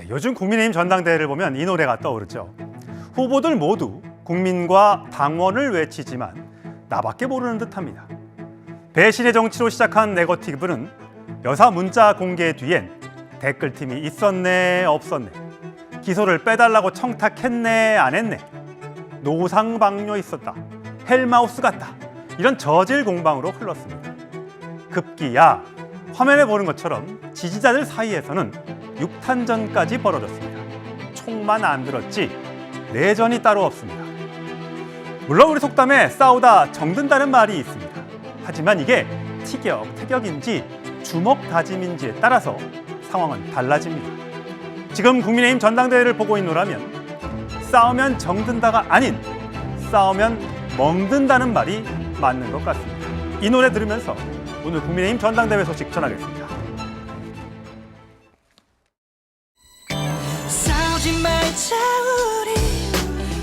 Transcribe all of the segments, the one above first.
요즘 국민의힘 전당대회를 보면 이 노래가 떠오르죠. 후보들 모두 국민과 당원을 외치지만 나밖에 모르는 듯합니다. 배신의 정치로 시작한 네거티브는 여사 문자 공개 뒤엔 댓글팀이 있었네 없었네, 기소를 빼달라고 청탁했네 안 했네, 노상방뇨 있었다, 헬마우스 같다, 이런 저질 공방으로 흘렀습니다. 급기야 화면에 보는 것처럼 지지자들 사이에서는 육탄전까지 벌어졌습니다. 총만 안 들었지 내전이 따로 없습니다. 물론 우리 속담에 싸우다 정든다는 말이 있습니다. 하지만 이게 티격태격인지 주먹다짐인지에 따라서 상황은 달라집니다. 지금 국민의힘 전당대회를 보고 있노라면 싸우면 정든다가 아닌 싸우면 멍든다는 말이 맞는 것 같습니다. 이 노래 들으면서 오늘 국민의힘 전당대회 소식 전하겠습니다. 싸우지 말자 우리,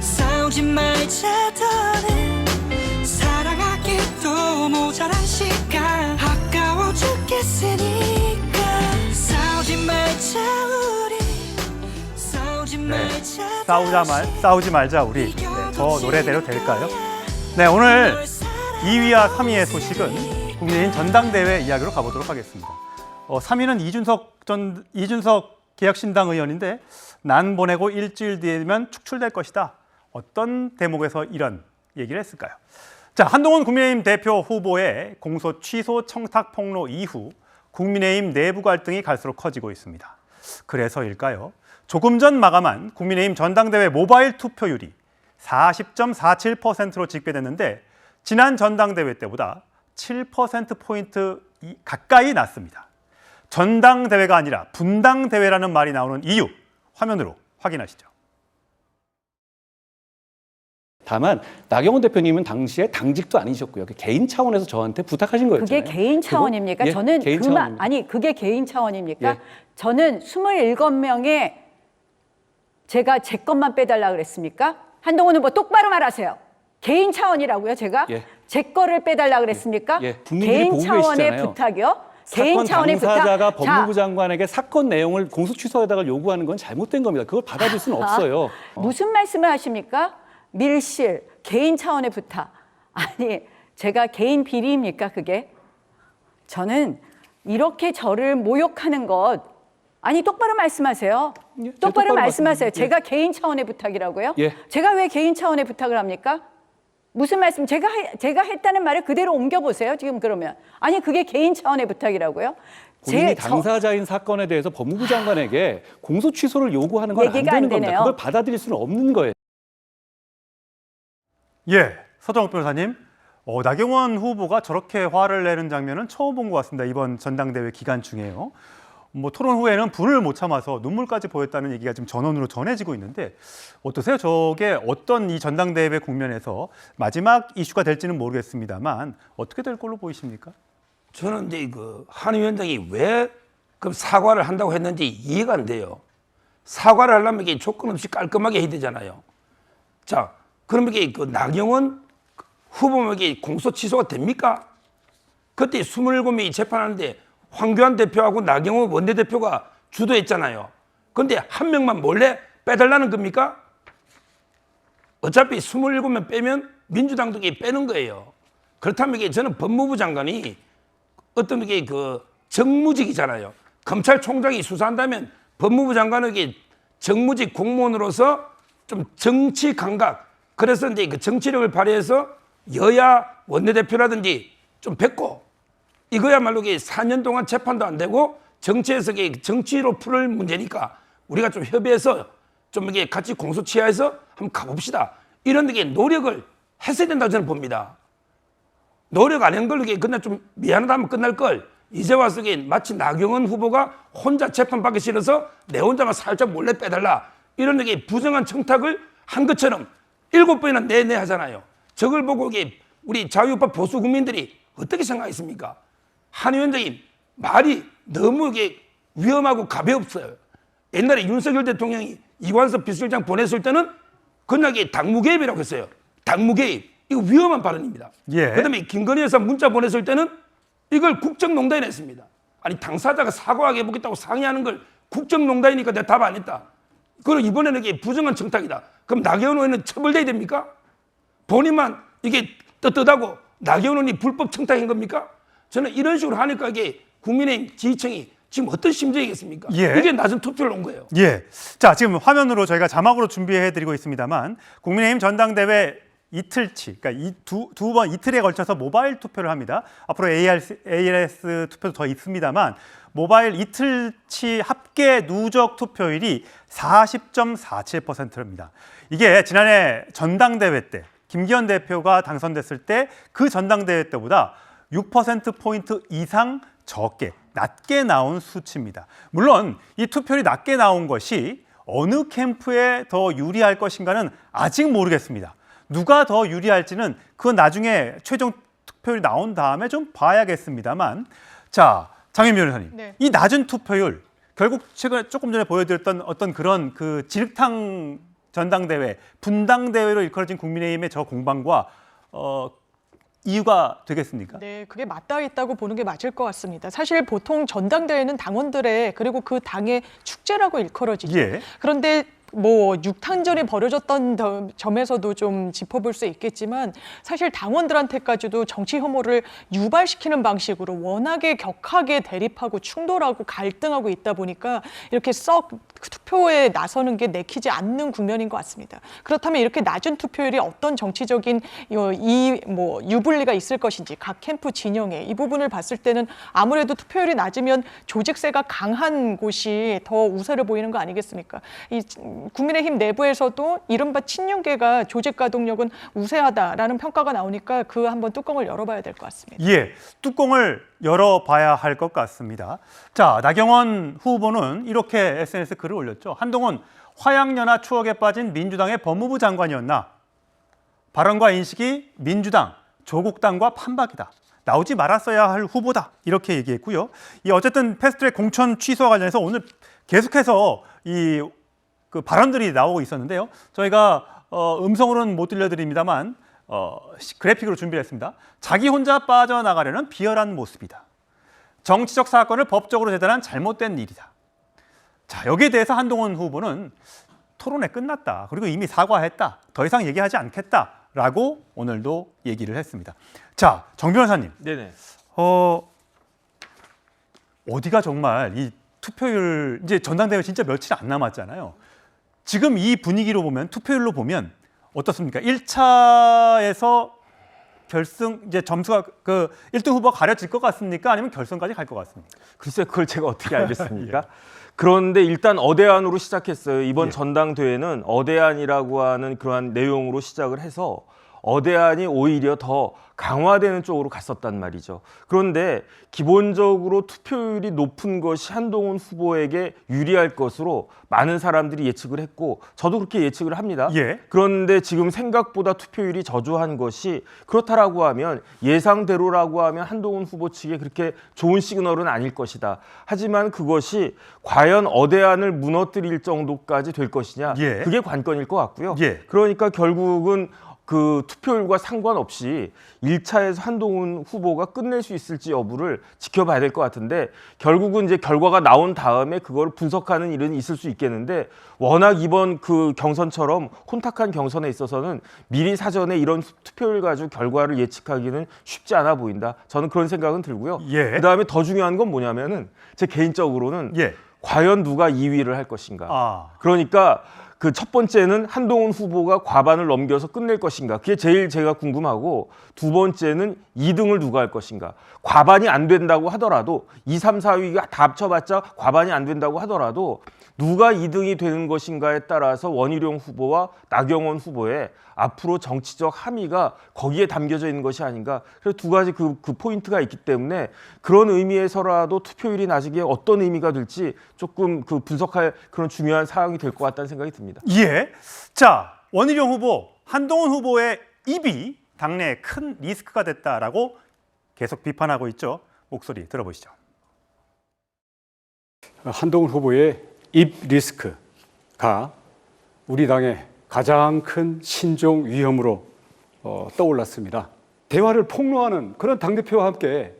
싸우지 말자 더는, 살아가기도 모자란 시간 아까워 죽겠으니까. 싸우지 말자 우리, 싸우지 말자 싸우지 말자 우리. 저 노래대로 될까요? 네, 오늘 2위와 3위의 소식은 국민의힘 전당대회 이야기로 가보도록 하겠습니다. 3위는 이준석 개혁신당 의원인데 난 보내고 일주일 뒤에면 축출될 것이다. 어떤 대목에서 이런 얘기를 했을까요? 자, 한동훈 국민의힘 대표 후보의 공소 취소 청탁 폭로 이후 국민의힘 내부 갈등이 갈수록 커지고 있습니다. 그래서일까요? 조금 전 마감한 국민의힘 전당대회 모바일 투표율이 40.47%로 집계됐는데 지난 전당대회 때보다 7%포인트 가까이 났습니다. 전당대회가 아니라 분당대회라는 말이 나오는 이유, 화면으로 확인하시죠. 다만 나경원 대표님은 당시에 당직도 아니셨고요. 개인 차원에서 저한테 부탁하신 거였잖아요. 그게 개인 차원입니까? 예, 저는 개인 그만 아니 그게 개인 차원입니까? 예. 저는 27명의 제가 제 것만 빼달라 그랬습니까? 한동훈 후보 똑바로 말하세요. 개인 차원이라고요, 제가? 예. 제 거를 빼달라 그랬습니까? 예. 국민들이 개인 보고 차원의 계시잖아요. 부탁이요? 개인 사건 차원의 당사자가 부탁. 법무부 장관에게 사건 내용을 공소 취소에다가 요구하는 건 잘못된 겁니다. 그걸 받아줄 수는 없어요. 무슨 말씀을 하십니까? 밀실, 개인 차원의 부탁. 아니, 제가 개인 비리입니까, 그게? 저는 이렇게 저를 모욕하는 것, 아니, 똑바로 말씀하세요. 예, 똑바로 말씀하세요. 예. 제가 개인 차원의 부탁이라고요? 예. 제가 왜 개인 차원의 부탁을 합니까? 무슨 말씀? 제가 했다는 말을 그대로 옮겨보세요, 지금 그러면. 아니, 그게 개인 차원의 부탁이라고요? 본인이 당사자인 사건에 대해서 법무부 장관에게 공소 취소를 요구하는 건 안 얘기가 안 되는 겁니다. 되네요. 그걸 받아들일 수는 없는 거예요. 예, 서정욱 변호사님. 나경원 후보가 저렇게 화를 내는 장면은 처음 본 것 같습니다. 이번 전당대회 기간 중에요. 토론 후에는 불을 못 참아서 눈물까지 보였다는 얘기가 지금 전원으로 전해지고 있는데 어떠세요? 저게 어떤 이 전당대회 국면에서 마지막 이슈가 될지는 모르겠습니다만 어떻게 될 걸로 보이십니까? 저는 이제 한 위원장이 왜 그럼 사과를 한다고 했는지 이해가 안 돼요. 사과를 하려면 이게 조건 없이 깔끔하게 해야 되잖아요. 자, 그럼 이게 나경원 후보에게 공소 취소가 됩니까? 그때 27명이 재판하는데 황교안 대표하고 나경원 원내대표가 주도했잖아요. 그런데 한 명만 몰래 빼달라는 겁니까? 어차피 27명 빼면 민주당도 빼는 거예요. 그렇다면 이게 저는 법무부 장관이 어떤 게 정무직이잖아요. 검찰총장이 수사한다면 법무부 장관에게 정무직 공무원으로서 좀 정치 감각, 그래서 이제 정치력을 발휘해서 여야 원내대표라든지 좀 뵙고, 이거야말로 4년 동안 재판도 안 되고 정치에서 정치로 풀을 문제니까 우리가 좀 협의해서 좀 이게 같이 공소 취하해서 한번 가봅시다. 이런 게 노력을 했어야 된다고 저는 봅니다. 노력 안 한 걸로 그냥 좀 미안하다 하면 끝날 걸. 이제 와서 마치 나경원 후보가 혼자 재판받기 싫어서 내 혼자만 살짝 몰래 빼달라, 이런 부정한 청탁을 한 것처럼 7번이나 내내 하잖아요. 저걸 보고 우리 자유우파 보수 국민들이 어떻게 생각했습니까? 한 위원장님 말이 너무 위험하고 가벼웠어요. 옛날에 윤석열 대통령이 이관섭 비서실장 보냈을 때는 그냥 당무개입이라고 했어요. 당무개입. 이거 위험한 발언입니다. 예. 그다음에 김건희 여사 문자 보냈을 때는 이걸 국정농단에 했습니다. 아니, 당사자가 사과하게 해보겠다고 상의하는 걸 국정농단이니까 내가 답 안 했다. 그리고 이번에는 이게 부정한 청탁이다. 그럼 나경원 의원은 처벌돼야 됩니까? 본인만 이게 떳떳하고 나경원 의원이 불법 청탁인 겁니까? 저는 이런 식으로 하니까 이게 국민의힘 지지층이 지금 어떤 심정이겠습니까? 예. 이게 낮은 투표를 온 거예요. 예. 자, 지금 화면으로 저희가 자막으로 준비해 드리고 있습니다만 국민의힘 전당대회 이틀치, 그러니까 이 두 번 이틀에 걸쳐서 모바일 투표를 합니다. 앞으로 ALS 투표도 더 있습니다만 모바일 이틀치 합계 누적 투표율이 40.47%입니다. 이게 지난해 전당대회 때 김기현 대표가 당선됐을 때 그 전당대회 때보다 6%포인트 이상 적게, 낮게 나온 수치입니다. 물론 이 투표율이 낮게 나온 것이 어느 캠프에 더 유리할 것인가는 아직 모르겠습니다. 누가 더 유리할지는 그건 나중에 최종 투표율이 나온 다음에 좀 봐야겠습니다만, 자, 장윤미 변호사님, 네. 이 낮은 투표율 결국 최근에 조금 전에 보여드렸던 어떤 그런 그 지륵탕 전당대회, 분당대회로 일컬어진 국민의힘의 저 공방과 이유가 되겠습니까? 네, 그게 맞닿아있다고 보는 게 맞을 것 같습니다. 사실 보통 전당대회는 당원들의 그리고 그 당의 축제라고 일컬어지죠. 예. 그런데 뭐 육탕전이 벌어졌던 점에서도 좀 짚어볼 수 있겠지만 사실 당원들한테까지도 정치 혐오를 유발시키는 방식으로 워낙에 격하게 대립하고 충돌하고 갈등하고 있다 보니까 이렇게 썩 투표에 나서는 게 내키지 않는 국면인 것 같습니다. 그렇다면 이렇게 낮은 투표율이 어떤 정치적인 뭐 유불리가 있을 것인지 각 캠프 진영에 이 부분을 봤을 때는 아무래도 투표율이 낮으면 조직세가 강한 곳이 더 우세를 보이는 거 아니겠습니까? 이 국민의힘 내부에서도 이른바 친윤계가 조직 가동력은 우세하다라는 평가가 나오니까 그 한번 뚜껑을 열어봐야 될 것 같습니다. 예, 뚜껑을 열어봐야 할 것 같습니다. 자, 나경원 후보는 이렇게 SNS 글을 올렸죠. 한동훈 화양연화 추억에 빠진 민주당의 법무부 장관이었나? 발언과 인식이 민주당, 조국당과 판박이다. 나오지 말았어야 할 후보다. 이렇게 얘기했고요. 이 어쨌든 패스트트랙 공천 취소와 관련해서 오늘 계속해서 그 발언들이 나오고 있었는데요. 저희가 음성으로는 못 들려드립니다만 그래픽으로 준비했습니다. 자기 혼자 빠져나가려는 비열한 모습이다. 정치적 사건을 법적으로 재단한 잘못된 일이다. 자, 여기에 대해서 한동훈 후보는 토론회 끝났다. 그리고 이미 사과했다. 더 이상 얘기하지 않겠다라고 오늘도 얘기를 했습니다. 자, 정 변호사님. 네네. 어디가 정말 이 투표율 이제 전당대회 진짜 며칠 안 남았잖아요. 지금 이 분위기로 보면 투표율로 보면 어떻습니까? 1차에서 결승 이제 점수가 그 1등 후보가 가려질 것 같습니까? 아니면 결승까지 갈 것 같습니까? 글쎄 그걸 제가 어떻게 알겠습니까? 그런데 일단 어대안으로 시작했어요. 이번 예. 전당대회는 어대안이라고 하는 그러한 내용으로 시작을 해서 어대안이 오히려 더 강화되는 쪽으로 갔었단 말이죠. 그런데 기본적으로 투표율이 높은 것이 한동훈 후보에게 유리할 것으로 많은 사람들이 예측을 했고 저도 그렇게 예측을 합니다. 예. 그런데 지금 생각보다 투표율이 저조한 것이 그렇다라고 하면 예상대로라고 하면 한동훈 후보 측에 그렇게 좋은 시그널은 아닐 것이다. 하지만 그것이 과연 어대안을 무너뜨릴 정도까지 될 것이냐 예. 그게 관건일 것 같고요. 예. 그러니까 결국은 그 투표율과 상관없이 1차에서 한동훈 후보가 끝낼 수 있을지 여부를 지켜봐야 될 것 같은데 결국은 이제 결과가 나온 다음에 그걸 분석하는 일은 있을 수 있겠는데 워낙 이번 그 경선처럼 혼탁한 경선에 있어서는 미리 사전에 이런 투표율 가지고 결과를 예측하기는 쉽지 않아 보인다. 저는 그런 생각은 들고요. 예. 그다음에 더 중요한 건 뭐냐면은 제 개인적으로는 예. 과연 누가 2위를 할 것인가. 아. 그러니까 그 첫 번째는 한동훈 후보가 과반을 넘겨서 끝낼 것인가. 그게 제일 제가 궁금하고 두 번째는 2등을 누가 할 것인가. 과반이 안 된다고 하더라도 2, 3, 4위가 다 합쳐봤자 과반이 안 된다고 하더라도 누가 2등이 되는 것인가에 따라서 원희룡 후보와 나경원 후보의 앞으로 정치적 함의가 거기에 담겨져 있는 것이 아닌가. 그래서 두 가지 그 포인트가 있기 때문에 그런 의미에서라도 투표율이 낮은 게 어떤 의미가 될지 조금 그 분석할 그런 중요한 사항이 될 것 같다는 생각이 듭니다. 예. 자, 원희룡 후보, 한동훈 후보의 입이 당내에 큰 리스크가 됐다라고 계속 비판하고 있죠. 목소리 들어보시죠. 한동훈 후보의 입 리스크가 우리 당의 가장 큰 신종 위험으로 떠올랐습니다. 대화를 폭로하는 그런 당대표와 함께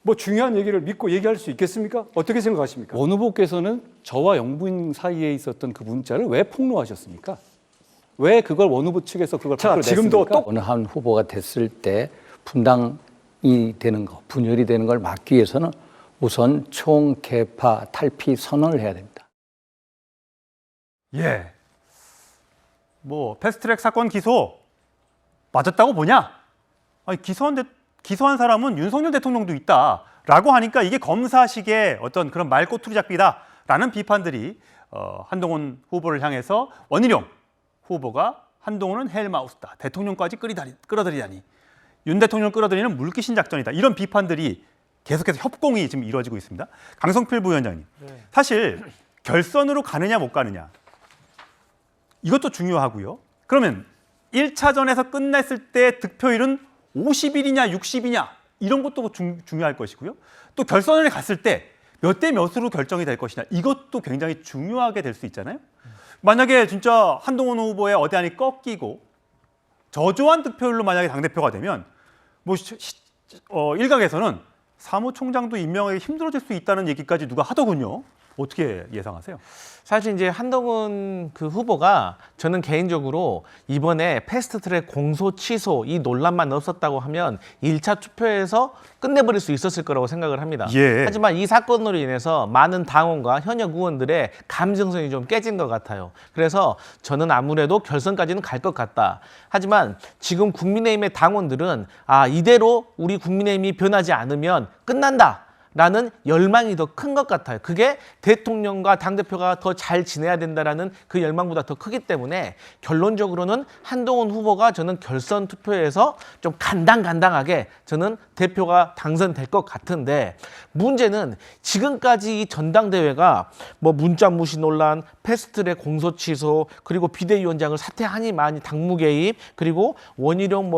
뭐 중요한 얘기를 믿고 얘기할 수 있겠습니까? 어떻게 생각하십니까? 원 후보께서는 저와 영부인 사이에 있었던 그 문자를 왜 폭로하셨습니까? 왜 그걸 원 후보 측에서 그걸 자, 밖으로 지금도 냈습니까? 어느 한 후보가 됐을 때 분당이 되는 거, 분열이 되는 걸 막기 위해서는 우선 총개파 탈피 선언을 해야 됩니다. 예. 뭐 패스트트랙 사건 기소 맞았다고 보냐? 아니, 기소한 사람은 윤석열 대통령도 있다라고 하니까 이게 검사식의 어떤 그런 말꼬투리 잡기다라는 비판들이 한동훈 후보를 향해서 원희룡 후보가 한동훈은 헬마우스다, 대통령까지 끌어들이다니, 윤 대통령을 끌어들이는 물귀신 작전이다, 이런 비판들이 계속해서 협공이 지금 이루어지고 있습니다. 강성필 부위원장님, 사실 결선으로 가느냐 못 가느냐 이것도 중요하고요. 그러면 1차전에서 끝냈을 때 득표율은 50이냐 60이냐 이런 것도 중요할 것이고요. 또 결선에 갔을 때 몇 대 몇으로 결정이 될 것이냐 이것도 굉장히 중요하게 될 수 있잖아요. 만약에 진짜 한동훈 후보의 어대안이 꺾이고 저조한 득표율로 만약에 당대표가 되면 뭐 일각에서는 사무총장도 임명하기 힘들어질 수 있다는 얘기까지 누가 하더군요. 어떻게 예상하세요? 사실 이제 한동훈 그 후보가 저는 개인적으로 이번에 패스트트랙 공소 취소 이 논란만 없었다고 하면 1차 투표에서 끝내버릴 수 있었을 거라고 생각을 합니다. 예. 하지만 이 사건으로 인해서 많은 당원과 현역 의원들의 감정성이 좀 깨진 것 같아요. 그래서 저는 아무래도 결선까지는 갈 것 같다. 하지만 지금 국민의힘의 당원들은 이대로 우리 국민의힘이 변하지 않으면 끝난다 라는 열망이 더 큰 것 같아요. 그게 대통령과 당대표가 더 잘 지내야 된다라는 그 열망보다 더 크기 때문에 결론적으로는 한동훈 후보가 저는 결선 투표에서 좀 간당간당하게 저는 대표가 당선될 것 같은데, 문제는 지금까지 이 전당대회가 뭐 문자 무시 논란, 패스트트랙 공소 취소, 그리고 비대위원장을 사퇴하니 많이 당무 개입, 그리고 원희룡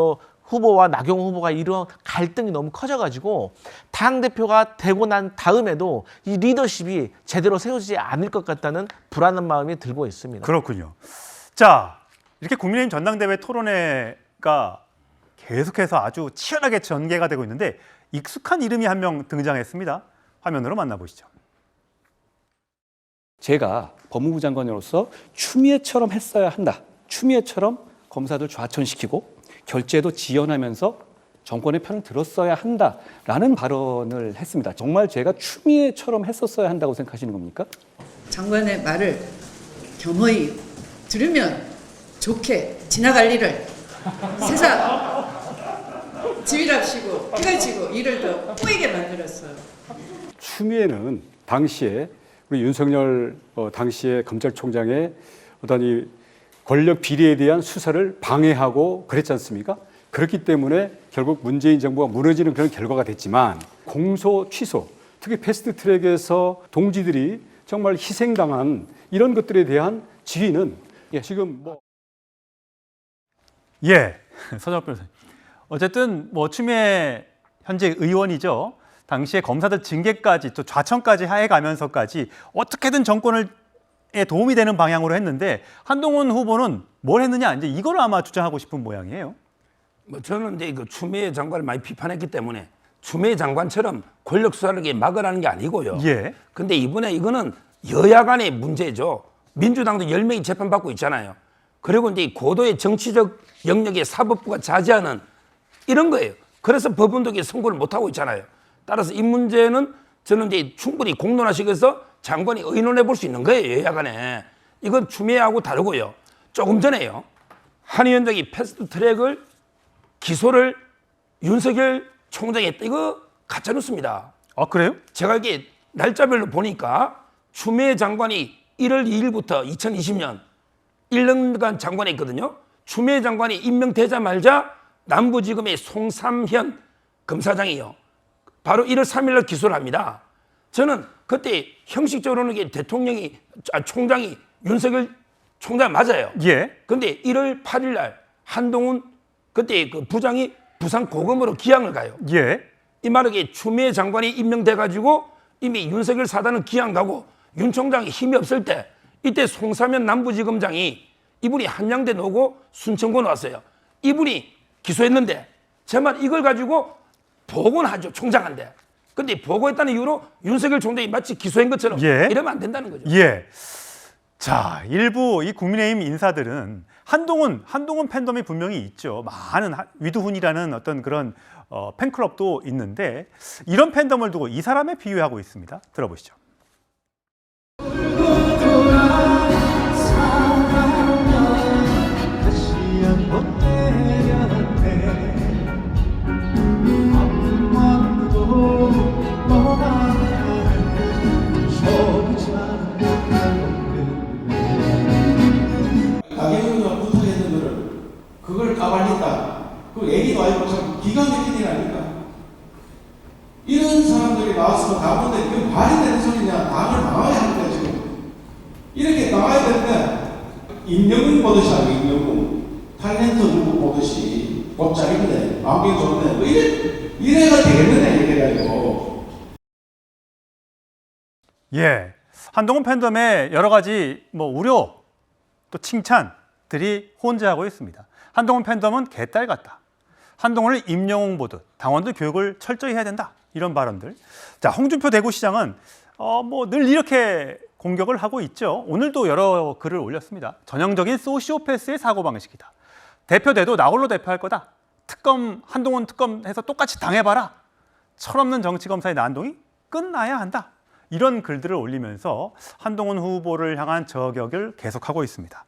후보와 나경원 후보가 이런 갈등이 너무 커져가지고 당대표가 되고 난 다음에도 이 리더십이 제대로 세워지지 않을 것 같다는 불안한 마음이 들고 있습니다. 그렇군요. 자, 이렇게 국민의힘 전당대회 토론회가 계속해서 아주 치열하게 전개가 되고 있는데 익숙한 이름이 한 명 등장했습니다. 화면으로 만나보시죠. 제가 법무부 장관으로서 추미애처럼 했어야 한다. 추미애처럼 검사들 좌천시키고 결재도 지연하면서 정권의 편을 들었어야 한다라는 발언을 했습니다. 정말 제가 추미애처럼 했었어야 한다고 생각하시는 겁니까? 장관의 말을 겸허히 들으면 좋게 지나갈 일을 세상 지휘랍시고 피가 지고 일을 더 꼬이게 만들었어요. 추미애는 당시에 우리 윤석열 당시의 검찰총장의 어떤 이 권력 비리에 대한 수사를 방해하고 그랬지 않습니까? 그렇기 때문에 결국 문재인 정부가 무너지는 그런 결과가 됐지만, 공소 취소, 특히 패스트트랙에서 동지들이 정말 희생당한 이런 것들에 대한 지휘는 지금 서정엽 변호사님. 어쨌든 추미애 현재 의원이죠. 당시에 검사들 징계까지 또 좌천까지 해가면서까지 어떻게든 정권을 에 도움이 되는 방향으로 했는데, 한동훈 후보는 뭘 했느냐, 이제 이걸 아마 주장하고 싶은 모양이에요. 저는 이제 추미애 장관을 많이 비판했기 때문에 추미애 장관처럼 권력 수사를 막으라는 게 아니고요. 예. 근데 이번에 이거는 여야 간의 문제죠. 민주당도 10명이 재판받고 있잖아요. 그리고 이제 고도의 정치적 영역에 사법부가 자제하는 이런 거예요. 그래서 법원도 선고를 못 하고 있잖아요. 따라서 이 문제는 저는 이제 충분히 공론화식에서 장관이 의논해 볼 수 있는 거예요, 여야 간에. 이건 추미애하고 다르고요. 조금 전에요, 한 위원장이 패스트트랙을 기소를 윤석열 총장이 했다. 이거 가짜뉴스입니다. 아, 그래요? 제가 이게 날짜별로 보니까 추미애 장관이 1월 2일부터 2020년 1년간 장관했거든요. 추미애 장관이 임명되자마자 남부지검의 송삼현 검사장이요, 바로 1월 3일날 기소를 합니다. 저는 그때 형식적으로는 이게 총장이 윤석열 총장 맞아요. 예. 근데 1월 8일 날 한동훈 그때 그 부장이 부산 고검으로 기항을 가요. 예. 이 말은 추미애 장관이 임명돼 가지고 이미 윤석열 사단은 기항 가고 윤 총장이 힘이 없을 때, 이때 송사면 남부지검장이 이분이 한양대 나오고 순천고 나왔어요. 이분이 기소했는데, 제 말 이걸 가지고 보고는 하죠, 총장한테. 근데 보고했다는 이유로 윤석열 총장이 마치 기소한 것처럼 예. 이러면 안 된다는 거죠. 예. 자, 일부 이 국민의힘 인사들은 한동훈 팬덤이 분명히 있죠. 많은 위두훈이라는 어떤 그런 팬클럽도 있는데 이런 팬덤을 두고 이 사람에 비유하고 있습니다. 들어보시죠. 가게에서 부탁했던 거를 그걸 까발린다. 그 애기도 아니고 참 기가 막힌 일 아닙니까? 이런 사람들이 나왔으면 가는데 그 말이 되는 소리냐? 당을 망해야 합니다 지금. 이렇게 나와야 되는데 임영웅 보듯이 하고 임영웅 탤런트 누구 보듯이 곱잘이네 안경 좋네 뭐 이래가 되겠느냐 이렇게 가지고. 예. 한동훈 팬덤의 여러 가지 우려 또 칭찬들이 혼재하고 있습니다. 한동훈 팬덤은 개딸 같다. 한동훈을 임영웅 보듯 당원들 교육을 철저히 해야 된다. 이런 발언들. 자, 홍준표 대구시장은 늘 이렇게 공격을 하고 있죠. 오늘도 여러 글을 올렸습니다. 전형적인 소시오패스의 사고방식이다. 대표돼도 나 홀로 대표할 거다. 한동훈 특검 해서 똑같이 당해봐라. 철없는 정치검사의 난동이 끝나야 한다. 이런 글들을 올리면서 한동훈 후보를 향한 저격을 계속하고 있습니다.